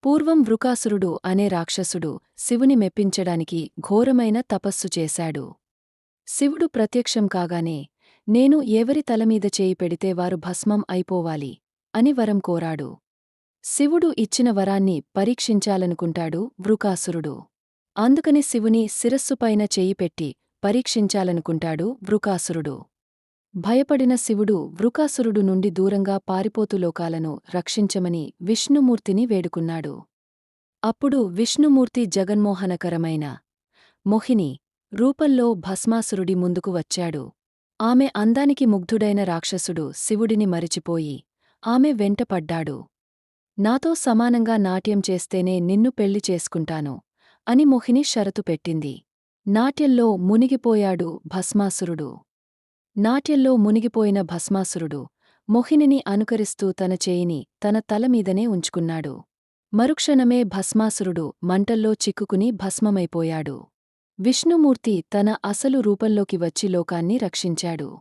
పూర్వం వృకాసురుడు అనే రాక్షసుడు శివుని మెప్పించడానికి ఘోరమైన తపస్సు చేశాడు. శివుడు ప్రత్యక్షం కాగానే నేను ఎవరి తలమీద చేయి పెడితే వారు భస్మం అయిపోవాలి అని వరం కోరాడు. శివుడు ఇచ్చిన వరాన్ని పరీక్షించాలనుకుంటాడు వృకాసురుడు. అందుకని శివుని శిరస్సుపైన చెయ్యి పెట్టి పరీక్షించాలనుకుంటాడు వృకాసురుడు. భయపడిన శివుడు వృకాసురుడు నుండి దూరంగా పారిపోతూ లోకాలను రక్షించమని విష్ణుమూర్తిని వేడుకున్నాడు. అప్పుడు విష్ణుమూర్తి జగన్మోహనకరమైన మోహిని రూపంలో భస్మాసురుడి ముందుకు వచ్చాడు. ఆమె అందానికి ముగ్ధుడైన రాక్షసుడు శివుడిని మరిచిపోయి ఆమె వెంట పడ్డాడు. నాతో సమానంగా నాట్యం చేస్తేనే నిన్ను పెళ్లి చేసుకుంటాను అని మోహిని షరతు పెట్టింది. నాట్యంలో మునిగిపోయాడు భస్మాసురుడు. నాట్యంలో మునిగిపోయిన భస్మాసురుడు మోహినిని అనుకరిస్తూ తన చేయిని తన తలమీదనే ఉంచుకున్నాడు. మరుక్షణమే భస్మాసురుడు మంటల్లో చిక్కుకుని భస్మమైపోయాడు. విష్ణుమూర్తి తన అసలు రూపంలోకి వచ్చి లోకాన్ని రక్షించాడు.